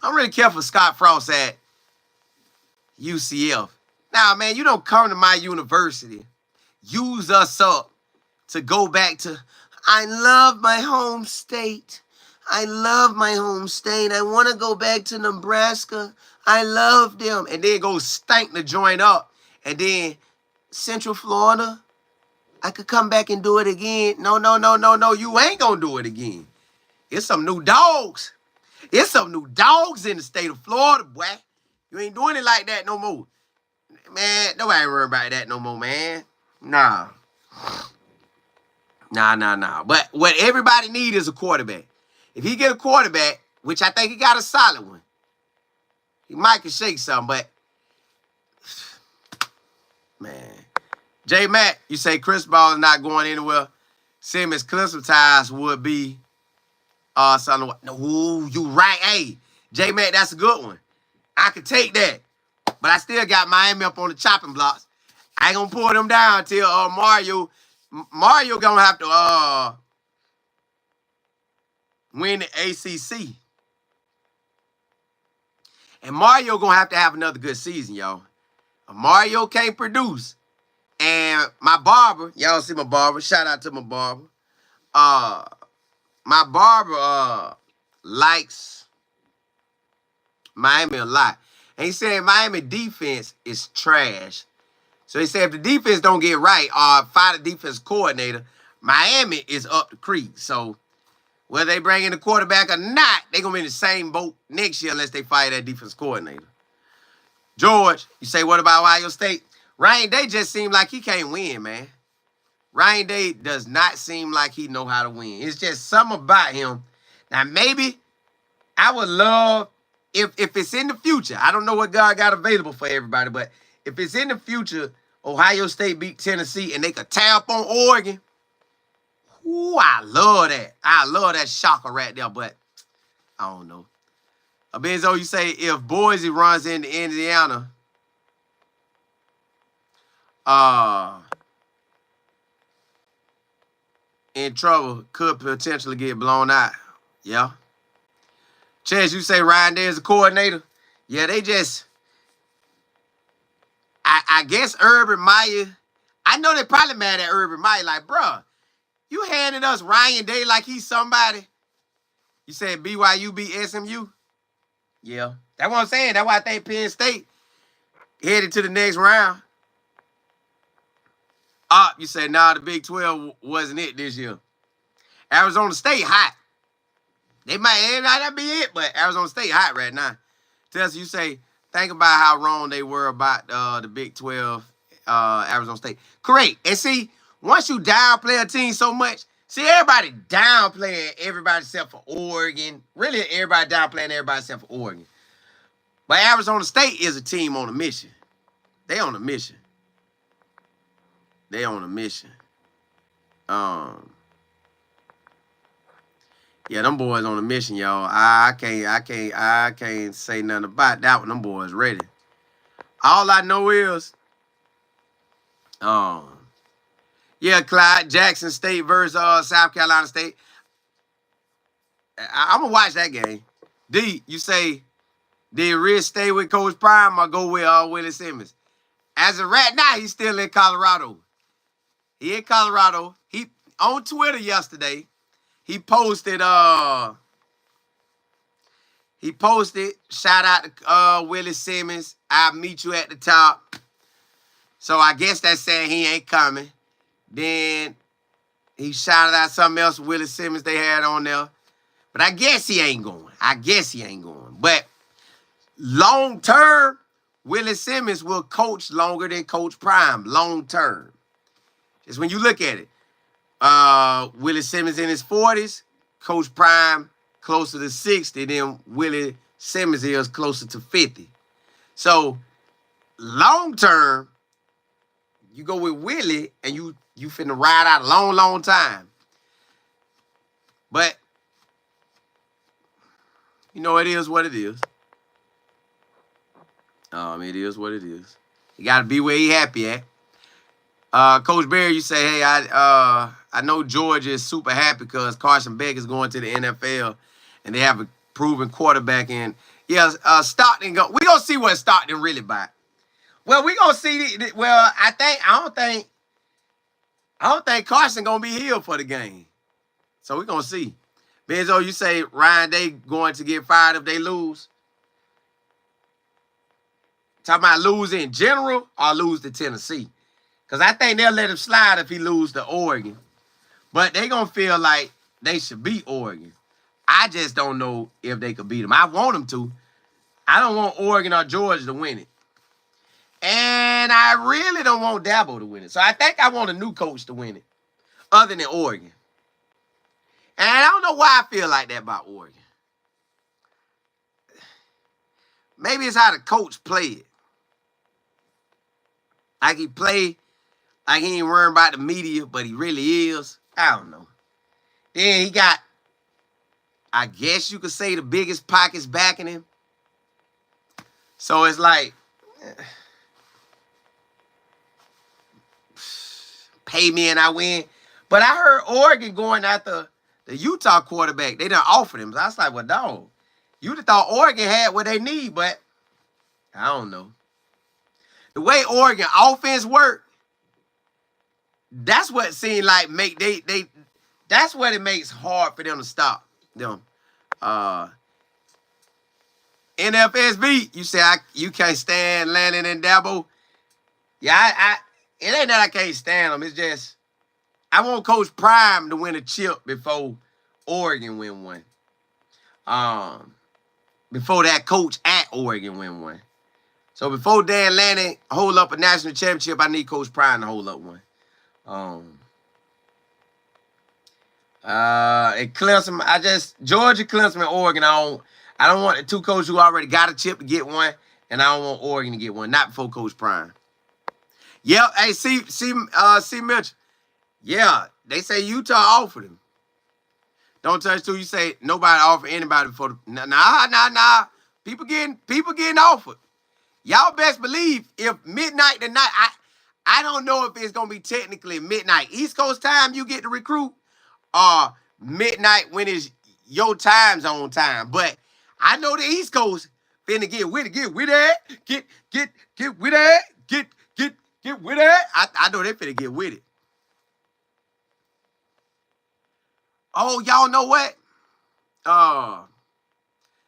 I don't really care for Scott Frost at UCF. Now, man, you don't come to my university, use us up to go back to, I love my home state. I love my home state. I want to go back to Nebraska. I love them. And then go stank the joint up. And then Central Florida, I could come back and do it again. No. You ain't going to do it again. It's some new dogs. It's some new dogs in the state of Florida, boy. You ain't doing it like that no more. Man, nobody worry about that no more, man. Nah. But what everybody need is a quarterback. If he get a quarterback, which I think he got a solid one, he might can shake something, but man. J Matt, you say Chris Ball is not going anywhere. Simmons Clemson ties would be something. No, you right. Hey, J Matt, that's a good one. I could take that. But I still got Miami up on the chopping blocks. I ain't gonna pull them down till Mario gonna have to win the ACC. And Mario gonna have to have another good season, y'all. Mario can't produce. And my barber, y'all see my barber. Shout out to my barber. My barber likes Miami a lot. And he said Miami defense is trash. So he said if the defense don't get right or find a defense coordinator, Miami is up the creek. So whether they bring in the quarterback or not, they're going to be in the same boat next year unless they fire that defense coordinator. George, you say, what about Ohio State? Ryan Day just seemed like he can't win, man. Ryan Day does not seem like he know how to win. It's just something about him. Now, maybe I would love, if it's in the future, I don't know what God got available for everybody, but if it's in the future, Ohio State beat Tennessee and they could tap on Oregon, ooh, I love that. I love that shocker right there, but I don't know. Benzo, you say if Boise runs into Indiana, in trouble, could potentially get blown out. Yeah. Chess, you say Ryan Day is a coordinator? Yeah, they just, I guess Urban Meyer, I know they probably mad at Urban Meyer, like, bruh, you handing us Ryan Day like he's somebody. You said BYU beat SMU? Yeah. That's what I'm saying. That's why I think Penn State headed to the next round. You say, nah, the Big 12 wasn't it this year. Arizona State hot. It might not be it, but Arizona State hot right now. Tessa, you say, think about how wrong they were about the Big 12, Arizona State. Correct. And see, once you downplay a team so much, see, everybody downplaying everybody except for Oregon. Really, everybody downplaying everybody except for Oregon. But Arizona State is a team on a mission. They on a mission. They on a mission. Yeah, them boys on a mission, y'all. I can't say nothing about that one. Them boys ready. All I know is, yeah, Clyde, Jackson State versus South Carolina State. I'm gonna watch that game. D, you say, did Rich stay with Coach Prime or go with Willie Simmons? As of right now, he's still in Colorado. He in Colorado. He on Twitter yesterday. He posted, shout out to Willie Simmons, I'll meet you at the top. So I guess that's saying he ain't coming. Then he shouted out something else Willie Simmons they had on there. But I guess he ain't going. But long term, Willie Simmons will coach longer than Coach Prime, long term. Just when you look at it. Willie Simmons in his 40s, Coach Prime closer to 60, then Willie Simmons is closer to 50. So long term, you go with Willie and you finna ride out a long, long time. But you know, it is what it is. It is what it is. You gotta be where he happy at. Coach Barry, you say, hey, I know Georgia is super happy because Carson Beck is going to the NFL and they have a proven quarterback in. Yeah, Stockton, we gonna see what Stockton really about. Well, we gonna see. Well, I don't think Carson gonna be healed for the game. So we gonna see. Benzo, you say Ryan Day going to get fired if they lose? Talking about lose in general or lose to Tennessee? Because I think they'll let him slide if he lose to Oregon. But they going to feel like they should beat Oregon. I just don't know if they could beat them. I want them to. I don't want Oregon or Georgia to win it. And I really don't want Dabo to win it. So I think I want a new coach to win it, other than Oregon. And I don't know why I feel like that about Oregon. Maybe it's how the coach played. Like he played, like he ain't worrying about the media, but he really is. I don't know. Then he got, I guess you could say, the biggest pockets backing him. So it's like, pay me and I win. But I heard Oregon going after the Utah quarterback. They done offered him. So I was like, well, dog, you'd have thought Oregon had what they need, but I don't know. The way Oregon offense work, that's what seemed like that's what it makes hard for them to stop them. NFSB, you say you can't stand Landon and Dabo. Yeah, it ain't that I can't stand them. It's just I want Coach Prime to win a chip before Oregon win one. Before that coach at Oregon win one. So before Dan Lanning hold up a national championship, I need Coach Prime to hold up one. And Clemson, Georgia, Clemson, and Oregon. I don't want the two coaches who already got a chip to get one, and I don't want Oregon to get one. Not before Coach Prime. Yep. Hey, see, Mitchell. Yeah, they say Utah offered him. Don't touch two. You say nobody offered anybody before. Nah. People getting offered. Y'all best believe if midnight tonight, I don't know if it's gonna be technically midnight East Coast time you get to recruit, or midnight when it's your time zone time. But I know the East Coast finna get with it, get with it, get with it, get with it. I know they finna get with it. Oh, y'all know what?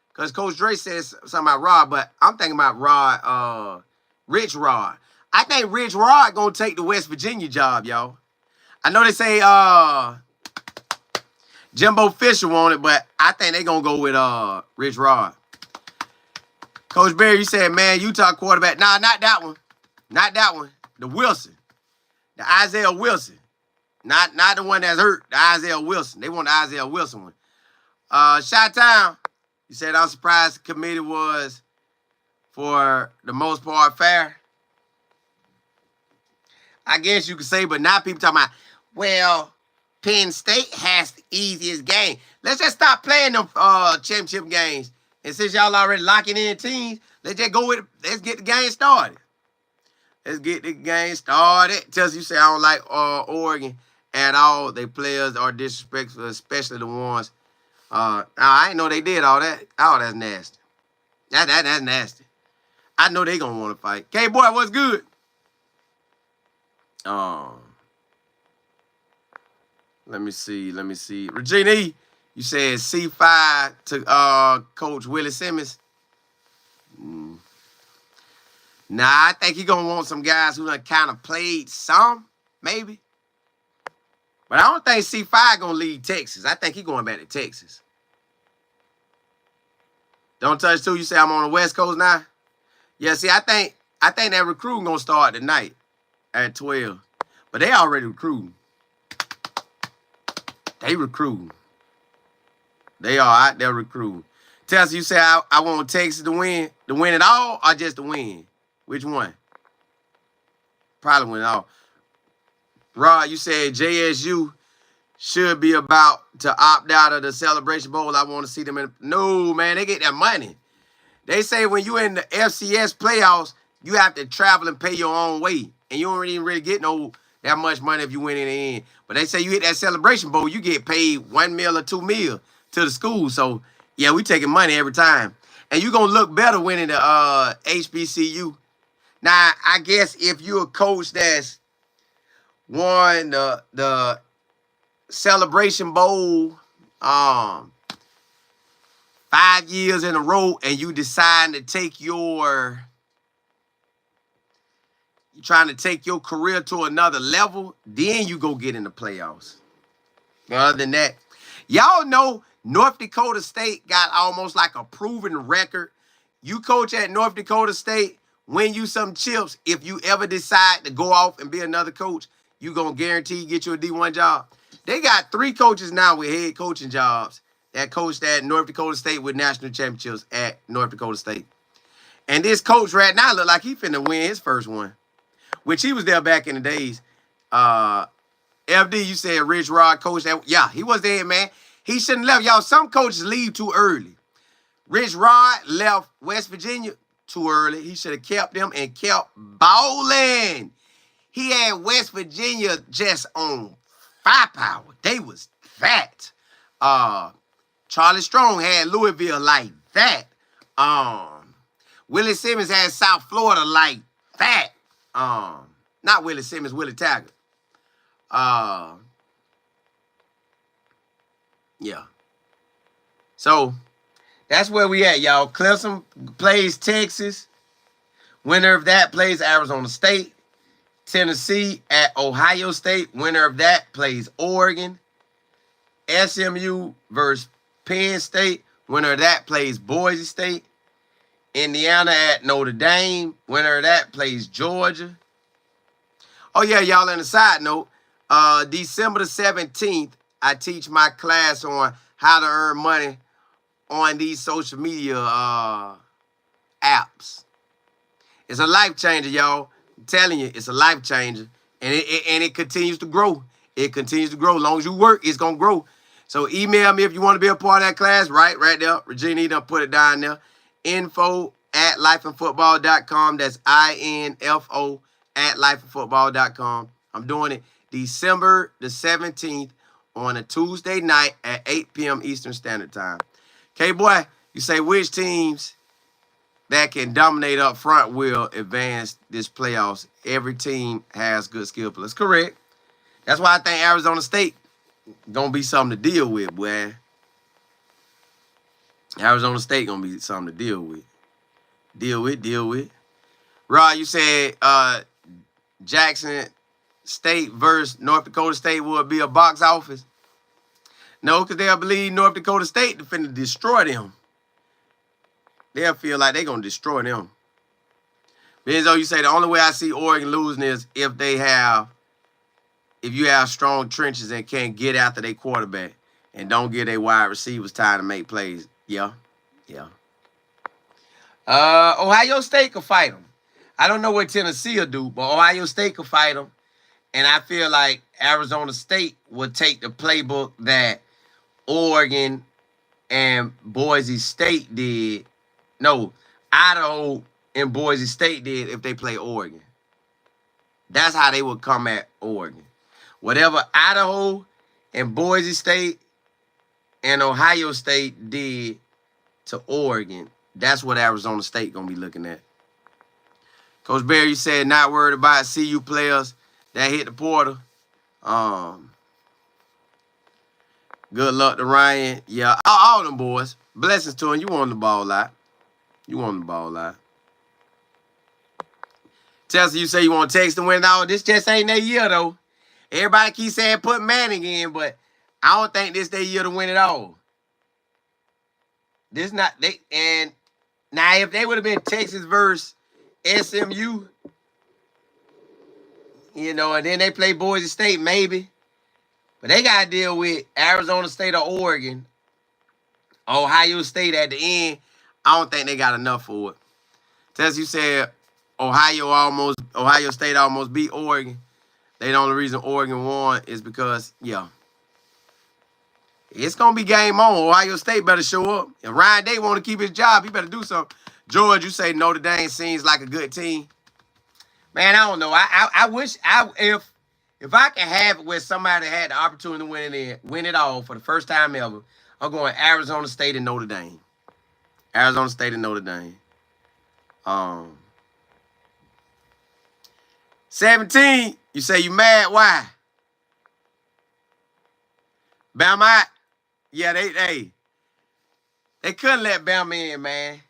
Because Coach Dre says something about Rod, but I'm thinking about Rod, Rich Rod. I think Rich Rod gonna take the West Virginia job, y'all. I know they say Jimbo Fisher want it, but I think they gonna go with Rich Rod. Coach Barry, you said, man, Utah quarterback. Nah, not that one. Not that one. The Wilson. The Isaiah Wilson. Not the one that's hurt. The Isaiah Wilson. They want the Isaiah Wilson one. Chi-Town, you said, I'm surprised the committee was, for the most part, fair. I guess you could say, but now people talking about, well, Penn State has the easiest game. Let's just stop playing them championship games. And since y'all already locking in teams, let's just go with it. Let's get the game started. Let's get the game started. Tells you say I don't like Oregon at all. They players are disrespectful, especially the ones. I ain't know they did all that. Oh, that's nasty. That's nasty. I know they gonna want to fight. K-Boy, what's good? Let me see. Regina E., you said C5 to Coach Willie Simmons. Nah, I think he gonna want some guys who done kind of played some, maybe. But I don't think C5 gonna leave Texas. I think he going back to Texas. Don't touch two. You say I'm on the West Coast now. Yeah, see, I think that recruiting gonna start tonight at 12. But they already recruiting. They recruiting. They are out there recruiting. Tessa, you say I want Texas to win it all, or just to win? Which one? Probably win it all. Rod, you said JSU should be about to opt out of the Celebration Bowl. I want to see them in. No, man, they get that money. They say when you in the FCS playoffs, you have to travel and pay your own way. And you don't really get that much money if you win in the end. But they say you hit that Celebration Bowl, you get paid $1 million or $2 million to the school. So, yeah, we taking money every time. And you're going to look better winning the HBCU. Now, I guess if you're a coach that's won the Celebration Bowl 5 years in a row and you decide to take you're trying to take your career to another level, then you go get in the playoffs. But other than that, y'all know North Dakota State got almost like a proven record. You coach at North Dakota State, win you some chips. If you ever decide to go off and be another coach, you going to guarantee get you a D1 job. They got 3 coaches now with head coaching jobs that coached at North Dakota State with national championships at North Dakota State. And this coach right now look like he finna win his first one, which he was there back in the days. FD, you said Rich Rod coach that. Yeah, he was there, man. He shouldn't have left. Y'all, some coaches leave too early. Rich Rod left West Virginia too early. He should have kept them and kept balling. He had West Virginia just on firepower. They was that. Charlie Strong had Louisville like that. Willie Simmons had South Florida like that. Not Willie Simmons, Willie Taggart. Yeah. So that's where we at, y'all. Clemson plays Texas. Winner of that plays Arizona State. Tennessee at Ohio State. Winner of that plays Oregon. SMU versus Penn State. Winner of that plays Boise State. Indiana at Notre Dame. Winner of that plays Georgia. Oh, yeah, y'all, on a side note, December the 17th, I teach my class on how to earn money on these social media apps. It's a life changer, y'all. I'm telling you, it's a life changer. And it continues to grow. It continues to grow. As long as you work, it's going to grow. So email me if you want to be a part of that class. Right there. Regina done put it down there. info@lifeandfootball.com. That's info@lifeandfootball.com. I'm doing it December the 17th on a Tuesday night at 8 p.m. Eastern Standard Time. K-Boy, you say which teams that can dominate up front will advance this playoffs? Every team has good skill players. Correct. That's why I think Arizona State gonna be something to deal with, boy. Arizona State gonna be something to deal with. Deal with. Rod, you said Jackson State versus North Dakota State would be a box office. No, because they'll believe North Dakota State to finna destroy them. They'll feel like they're gonna destroy them. Benzo, you say the only way I see Oregon losing is if you have strong trenches and can't get after their quarterback and don't give their wide receivers time to make plays. Yeah. Ohio State could fight them. I don't know what Tennessee will do, but Ohio State could fight them. And I feel like Arizona State will take the playbook that Oregon and Boise State did. No, Idaho and Boise State did if they play Oregon. That's how they would come at Oregon. Whatever Idaho and Boise State and Ohio State did to Oregon, that's what Arizona State going to be looking at. Coach Barry, you said not worried about CU players that hit the portal. Good luck to Ryan. Yeah, all them boys. Blessings to him. You want the ball out. Chelsea, you say you want Texas to win. No, this just ain't their year, though. Everybody keeps saying put Manning in, but I don't think this their year to win it all. This not they. And now if they would have been Texas versus SMU, and then they play Boise State maybe, but they got to deal with Arizona State or Oregon, Ohio State at the end. I don't think they got enough for it. Tess, you said Ohio State almost beat Oregon. The only reason Oregon won is because, it's going to be game on. Ohio State better show up. If Ryan Day want to keep his job, he better do something. George, you say Notre Dame seems like a good team. Man, I don't know. I wish if I could have it where somebody had the opportunity to win it all for the first time ever, I'm going Arizona State and Notre Dame. 17, you say you mad? Why? Bama, yeah, they couldn't let Bama in, man.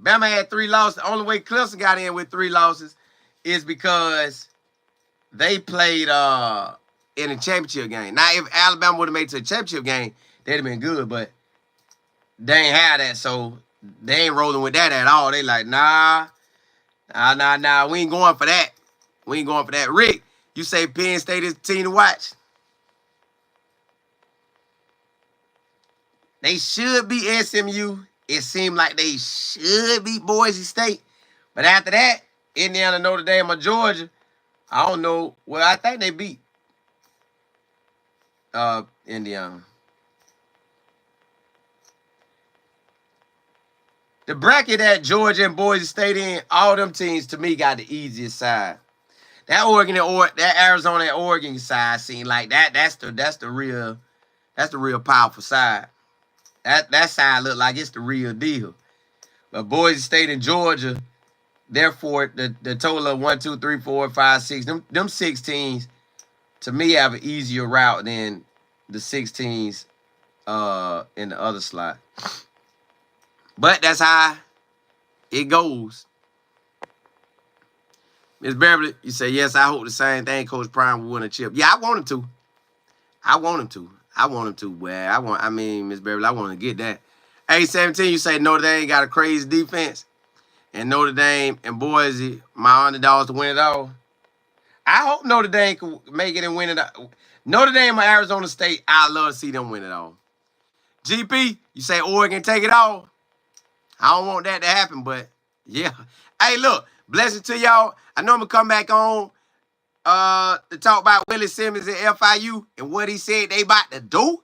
Bama had 3 losses. The only way Clemson got in with 3 losses is because they played in a championship game. Now, if Alabama would have made it to a championship game, they'd have been good, but they ain't had that, so they ain't rolling with that at all. They like, nah, we ain't going for that. Rick, you say Penn State is the team to watch? They should be SMU. It seemed like they should beat Boise State. But after that, Indiana, Notre Dame, or Georgia, I don't know. Well, I think they beat Indiana. The bracket that Georgia and Boise State in, all them teams to me got the easiest side. That that Arizona and Oregon side seem like that's the real powerful side. That side look like it's the real deal. But Boise State and Georgia, therefore the total of 1, 2, 3, 4, 5, 6, them 6 teams to me have an easier route than the 6 teams in the other slot. But that's how it goes. Ms. Beverly, you say, yes, I hope the same thing. Coach Prime will win a chip. Yeah, I want him to. I want him to. Well, Ms. Beverly, I want to get that. A17, you say Notre Dame got a crazy defense. And Notre Dame and Boise, my underdogs to win it all. I hope Notre Dame can make it and win it all. Notre Dame or Arizona State, I'd love to see them win it all. GP, you say Oregon take it all. I don't want that to happen, but yeah. Hey, look, blessings to y'all. I know I'm going to come back on to talk about Willie Simmons at FIU and what he said they about to do.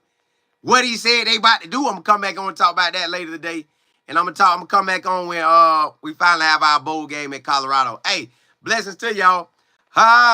What he said they about to do. I'm going to come back on and talk about that later today. And I'm going to come back on when we finally have our bowl game at Colorado. Hey, blessings to y'all.